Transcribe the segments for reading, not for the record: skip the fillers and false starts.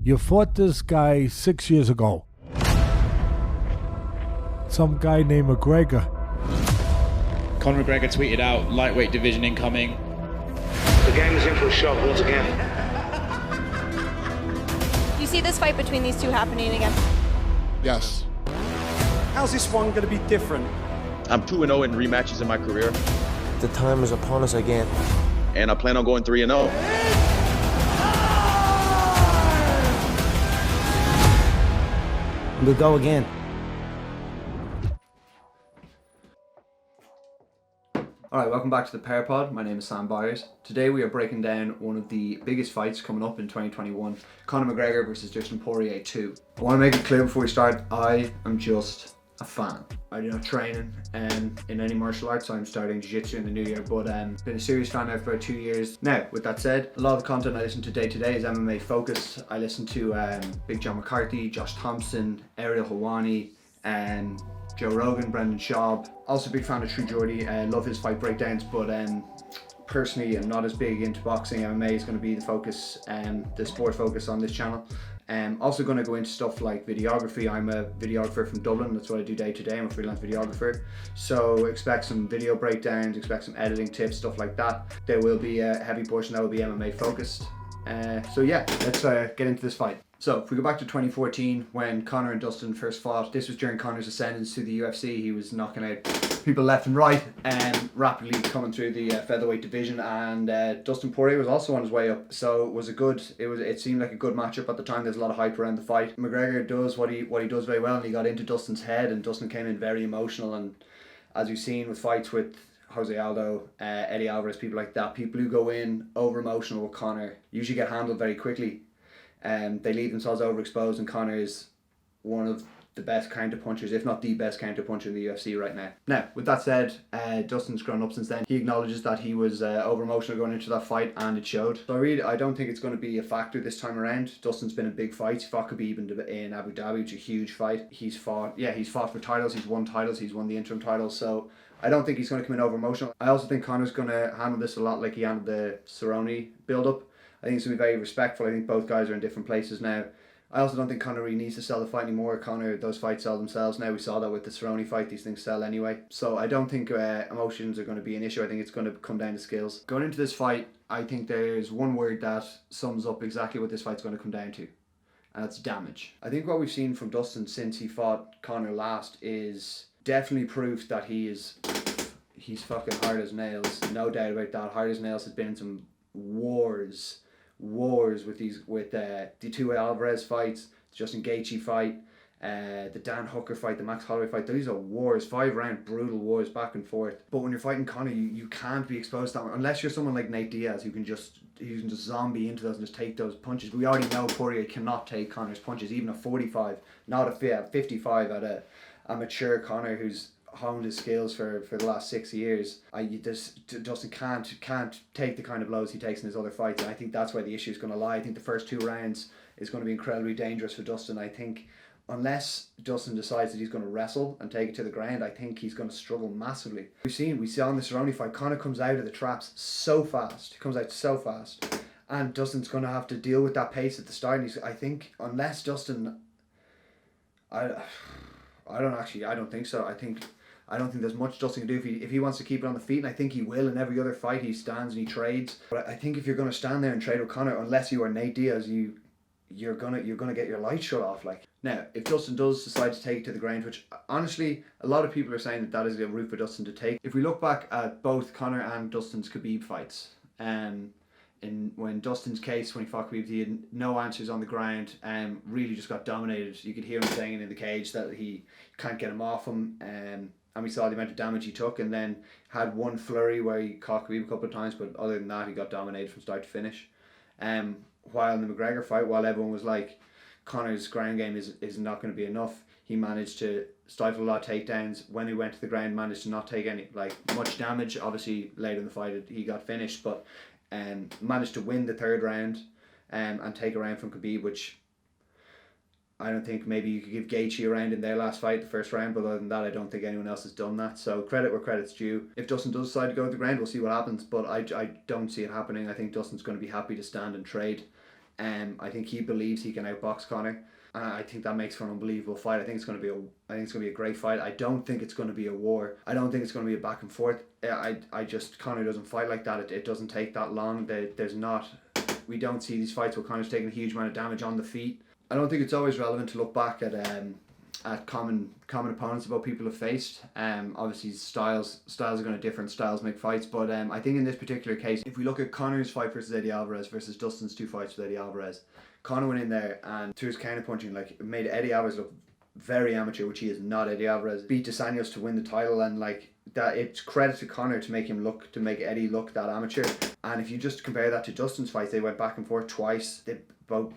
You fought this guy 6 years ago. Some guy named McGregor. Conor McGregor tweeted out, lightweight division incoming. The game is in for a shock once again. Do you see this fight between these two happening again? Yes. How's this one going to be different? I'm 2-0 in rematches in my career. The time is upon us again. And I plan on going 3-0. We'll go again. Alright, welcome back to the Pear Pod. My name is Sam Byers. Today we are breaking down one of the biggest fights coming up in 2021. Conor McGregor versus Dustin Poirier 2. I want to make it clear before we start, I am just a fan. I do not training in any martial arts. I'm starting jiu-jitsu in the new year, but been a serious fan now for about 2 years. Now, with that said, a lot of the content I listen to day to day is MMA focused. I listen to Big John McCarthy, Josh Thompson, Ariel Helwani, and Joe Rogan, Brendan Schaub. Also a big fan of True Geordie. Love his fight breakdowns, but personally I'm not as big into boxing. MMA is going to be the focus, the sport focus on this channel. Also going to go into stuff like videography. I'm a videographer from Dublin. That's what I do day to day. I'm a freelance videographer. So expect some video breakdowns, expect some editing tips, stuff like that. There will be a heavy portion that will be MMA focused. So yeah, let's get into this fight. So if we go back to 2014 when Conor and Dustin first fought, this was during Conor's ascendance to the UFC. He was knocking out people left and right and rapidly coming through the featherweight division, and Dustin Poirier was also on his way up. So it seemed like a good matchup at the time. There's a lot of hype around the fight. McGregor does what he does very well, and he got into Dustin's head, and Dustin came in very emotional. And as we've seen with fights with Jose Aldo, Eddie Alvarez, people like that, people who go in over emotional with Conor usually get handled very quickly. They leave themselves overexposed, and Conor is one of the best counter punchers, if not the best counter puncher in the UFC right now. Now, with that said, Dustin's grown up since then. He acknowledges that he was over emotional going into that fight, and it showed. So I don't think it's going to be a factor this time around. Dustin's been in big fights. He fought Khabib in Abu Dhabi, which is a huge fight. He's fought for titles. He's won the interim titles. So I don't think he's going to come in over emotional. I also think Conor's going to handle this a lot like he handled the Cerrone build up. I think it's going to be very respectful. I think both guys are in different places now. I also don't think Conor really needs to sell the fight anymore. Those fights sell themselves now. We saw that with the Cerrone fight. These things sell anyway. So I don't think emotions are going to be an issue. I think it's going to come down to skills. Going into this fight, I think there's one word that sums up exactly what this fight's going to come down to, and that's damage. I think what we've seen from Dustin since he fought Conor last is definitely proof that he's fucking hard as nails. No doubt about that. Hard as nails has been in some wars with the two Alvarez fights, the Justin Gaethje fight, the Dan Hooker fight, the Max Holloway fight. These are wars, 5-round brutal wars back and forth. But when you're fighting Conor, you can't be exposed to that unless you're someone like Nate Diaz who can just zombie into those and just take those punches. We already know Poirier cannot take Conor's punches, even at 45, not at 55 at a mature Conor who's honed his skills for the last 6 years. Dustin can't take the kind of blows he takes in his other fights, and I think that's where the issue is going to lie. I think the first 2 rounds is going to be incredibly dangerous for Dustin. I think unless Dustin decides that he's going to wrestle and take it to the ground, I think he's going to struggle massively. We saw in the Cerrone fight, Conor comes out of the traps so fast. He comes out so fast, and Dustin's going to have to deal with that pace at the start. And I think unless Dustin, I don't think so. I don't think there's much Dustin can do if he wants to keep it on the feet, and I think he will. In every other fight, he stands and he trades. But I think if you're going to stand there and trade with Conor, unless you are Nate Diaz, you're gonna get your light shut off. Like now, if Dustin does decide to take it to the ground, which honestly a lot of people are saying that is a route for Dustin to take. If we look back at both Conor and Dustin's Khabib fights, when Dustin's case, when he fought Khabib, he had no answers on the ground and really just got dominated. You could hear him saying in the cage that he can't get him off him. And we saw the amount of damage he took, and then had one flurry where he caught Khabib a couple of times, but other than that, he got dominated from start to finish. While in the McGregor fight, while everyone was like, Conor's ground game is not going to be enough, he managed to stifle a lot of takedowns. When he went to the ground, managed to not take any much damage. Obviously, later in the fight, he got finished, but managed to win the 3rd round and take a round from Khabib, which I don't think maybe you could give Gaethje a round in their last fight, the first round, but other than that, I don't think anyone else has done that. So credit where credit's due. If Dustin does decide to go to the ground, we'll see what happens, but I don't see it happening. I think Dustin's going to be happy to stand and trade. I think he believes he can outbox Conor. I think that makes for an unbelievable fight. I think it's going to be a great fight. I don't think it's going to be a war. I don't think it's going to be a back and forth. Conor doesn't fight like that. It doesn't take that long. We don't see these fights where Conor's taking a huge amount of damage on the feet. I don't think it's always relevant to look back at common opponents about people have faced. Obviously styles are going to differ and styles make fights, but I think in this particular case, if we look at Conor's fight versus Eddie Alvarez versus Dustin's 2 fights with Eddie Alvarez, Conor went in there and through his counter-punching, like, made Eddie Alvarez look very amateur, which he is not. Eddie Alvarez beat Dos Anjos to win the title, and like that, it's credit to Conor to make Eddie look that amateur. And if you just compare that to Dustin's fights, they went back and forth twice. They both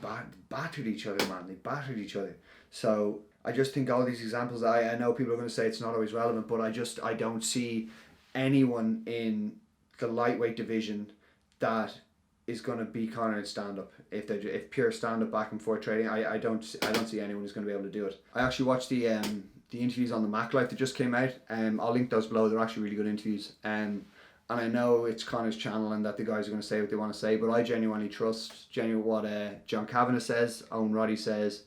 battered each other, man. They battered each other. So I just think all these examples, I know people are going to say it's not always relevant, but I don't see anyone in the lightweight division that is going to beat Conor in stand-up. If pure stand-up back and forth trading, I don't see anyone who's going to be able to do it. I actually watched the interviews on the Mac Life that just came out. I'll link those below. They're actually really good interviews. And I know it's Conor's channel and that the guys are going to say what they want to say, but I genuinely trust what John Kavanagh says, Owen Roddy says,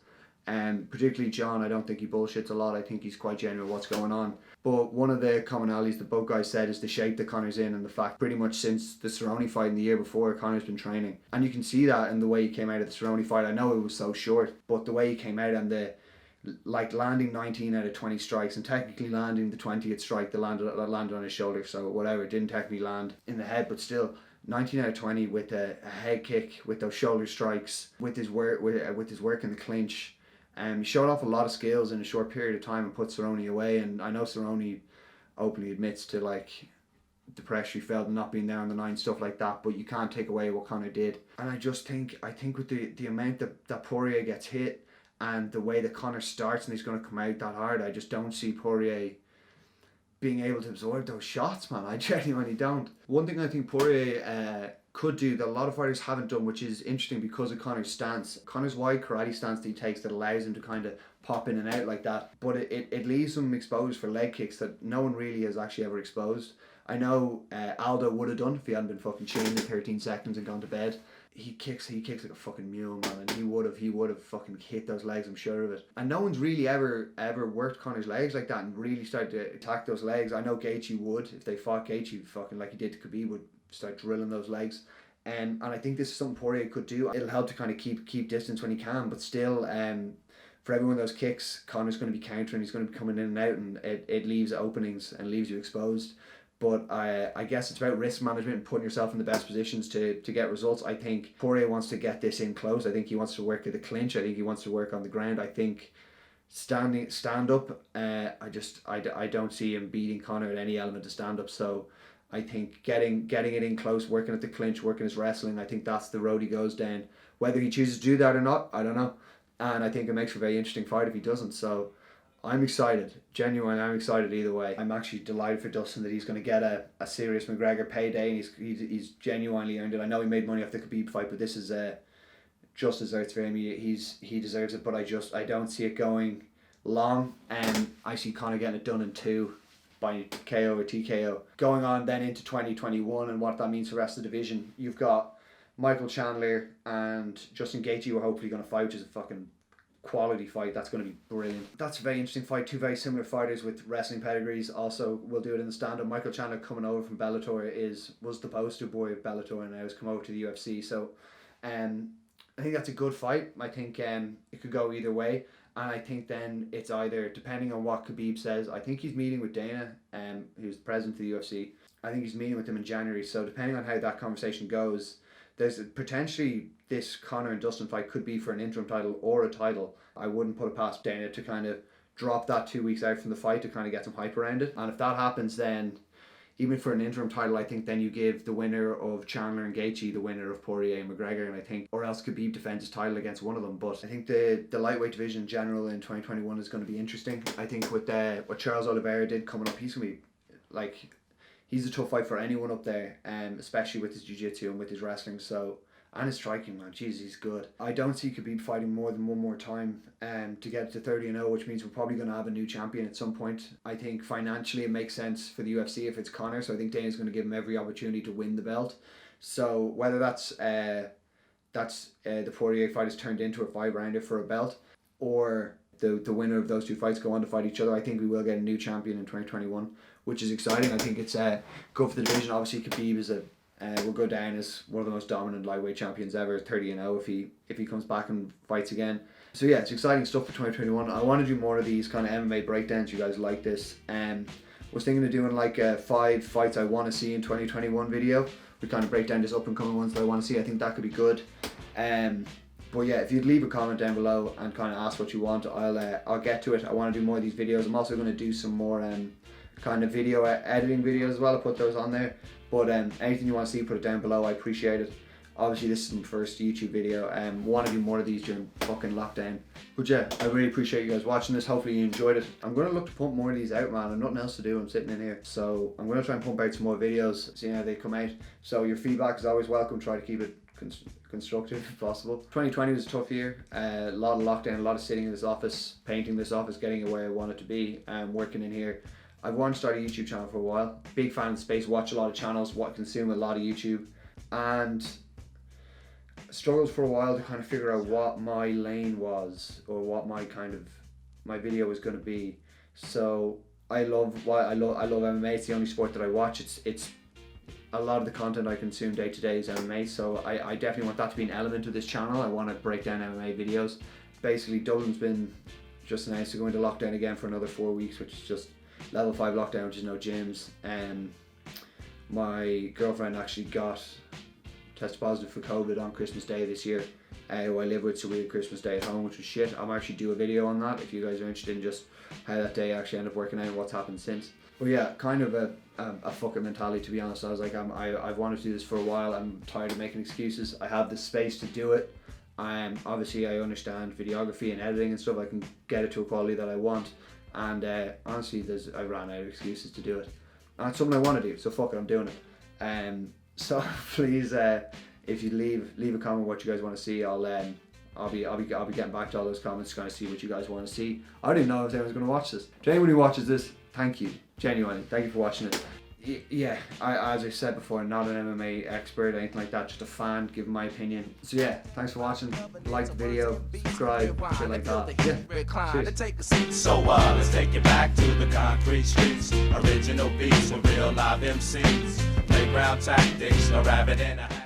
and particularly John. I don't think he bullshits a lot. I think he's quite genuine what's going on. But one of the commonalities that both guys said is the shape that Conor's in, and the fact pretty much since the Cerrone fight in the year before, Conor's been training. And you can see that in the way he came out of the Cerrone fight. I know it was so short, but the way he came out and landing 19 out of 20 strikes and technically landing the 20th strike that landed on his shoulder, so whatever, it didn't technically land in the head, but still 19 out of 20 with a head kick, with those shoulder strikes, with his work in the clinch. He showed off a lot of skills in a short period of time and put Cerrone away. And I know Cerrone openly admits to like the pressure he felt and not being there on the 9, stuff like that, but you can't take away what Conor did. And I think with the amount that Poirier gets hit and the way that Conor starts and he's going to come out that hard, I just don't see Poirier being able to absorb those shots, man. I genuinely don't. One thing I think Poirier could do that a lot of fighters haven't done, which is interesting because of Conor's stance. Connor's wide karate stance that he takes that allows him to kind of pop in and out like that, but it leaves him exposed for leg kicks that no one really has actually ever exposed. I know Aldo would have done if he hadn't been fucking chained in 13 seconds and gone to bed. He kicks like a fucking mule, man, and he would have fucking hit those legs, I'm sure of it. And no one's really ever worked Conor's legs like that and really started to attack those legs. I know Gaethje would, if they fought Gaethje, fucking like he did to Khabib, would start drilling those legs. And I think this is something Poirier could do. It'll help to kind of keep distance when he can, but still, for every one of those kicks, Conor's going to be countering, he's going to be coming in and out, and it leaves openings and leaves you exposed. But I guess it's about risk management and putting yourself in the best positions to get results. I think Poirier wants to get this in close. I think he wants to work at the clinch. I think he wants to work on the ground. I think stand up, I don't see him beating Conor at any element of stand up. So I think getting it in close, working at the clinch, working his wrestling, I think that's the road he goes down. Whether he chooses to do that or not, I don't know. And I think it makes for a very interesting fight if he doesn't. So I'm excited. Genuinely, I'm excited either way. I'm actually delighted for Dustin that he's going to get a serious McGregor payday, and he's genuinely earned it. I know he made money off the Khabib fight, but this is just desserts for him. He deserves it, but I don't see it going long, and I see Conor getting it done in 2 by KO or TKO. Going on then into 2021 and what that means for the rest of the division, you've got Michael Chandler and Justin Gaethje who are hopefully going to fight, which is a fucking quality fight. That's going to be brilliant. That's a very interesting fight. 2 very similar fighters with wrestling pedigrees. Also, we'll do it in the stand-up. Michael Chandler coming over from Bellator was the poster boy of Bellator and now has come over to the UFC. So I think that's a good fight. I think it could go either way. And I think then it's either, depending on what Khabib says, I think he's meeting with Dana, who's the president of the UFC. I think he's meeting with him in January. So depending on how that conversation goes, there's potentially this Conor and Dustin fight could be for an interim title or a title. I wouldn't put it past Dana to kind of drop that 2 weeks out from the fight to kind of get some hype around it. And if that happens, then even for an interim title, I think then you give the winner of Chandler and Gaethje the winner of Poirier and McGregor, and I think, or else Khabib defends his title against one of them. But I think the lightweight division in general in 2021 is going to be interesting. I think with what Charles Oliveira did coming up, he's going to be like, he's a tough fight for anyone up there, especially with his jiu-jitsu and with his wrestling. So, and his striking, man, jeez, he's good. I don't see Khabib fighting more than one more time to get to 30-0, which means we're probably going to have a new champion at some point. I think financially it makes sense for the UFC if it's Conor, so I think Dana's going to give him every opportunity to win the belt. So whether that's that's the Poirier fight is turned into a 5-rounder for a belt, or the winner of those two fights go on to fight each other. I think we will get a new champion in 2021, which is exciting. I think it's good for the division. Obviously, Khabib is will go down as one of the most dominant lightweight champions ever, 30-0 if he comes back and fights again. So yeah, it's exciting stuff for 2021. I want to do more of these kind of MMA breakdowns. You guys like this. Was thinking of doing like a 5 fights I want to see in 2021 video. We kind of break down just up and coming ones that I want to see. I think that could be good. But yeah, if you'd leave a comment down below and kind of ask what you want, I'll get to it. I want to do more of these videos. I'm also going to do some more kind of video editing videos as well. I'll put those on there. But anything you want to see, put it down below. I appreciate it. Obviously, this is my first YouTube video. Want to do more of these during fucking lockdown. But yeah, I really appreciate you guys watching this. Hopefully you enjoyed it. I'm going to look to pump more of these out, man. I've nothing else to do. I'm sitting in here. So I'm going to try and pump out some more videos, see how they come out. So your feedback is always welcome. Try to keep it constructive if possible. 2020 was a tough year. A lot of lockdown, a lot of sitting in this office, painting this office, getting it where I want it to be, working in here. I've wanted to start a YouTube channel for a while. Big fan of the space, watch a lot of channels, consume a lot of YouTube, and struggled for a while to kind of figure out what my lane was, or what my video was going to be. So I love MMA. It's the only sport that I watch. It's a lot of the content I consume day to day is MMA, so I definitely want that to be an element of this channel. I want to break down MMA videos. Basically, Dublin's been just announced to go into lockdown again for another 4 weeks, which is just level 5 lockdown, which is no gyms. My girlfriend actually got tested positive for COVID on Christmas Day this year, who I live with, so we had Christmas Day at home, which was shit. I'm actually do a video on that if you guys are interested in just how that day actually ended up working out and what's happened since. But yeah, kind of a fucking mentality, to be honest. I was like, I've wanted to do this for a while. I'm tired of making excuses. I have the space to do it. Obviously I understand videography and editing and stuff. I can get it to a quality that I want. And honestly, I ran out of excuses to do it. And it's something I want to do, so fuck it, I'm doing it. So please, if you leave a comment what you guys want to see, I'll be getting back to all those comments, trying to see what you guys want to see. I don't even know if anyone's going to watch this. To anyone who watches this, thank you, genuinely, thank you for watching it. Yeah, as I said before, not an MMA expert or anything like that, just a fan giving my opinion. So yeah, thanks for watching. Like the video, subscribe, shit like that. Yeah, cheers. So let's take it back to the concrete streets. Original beats with real live MCs. Playground tactics, no rabbit in a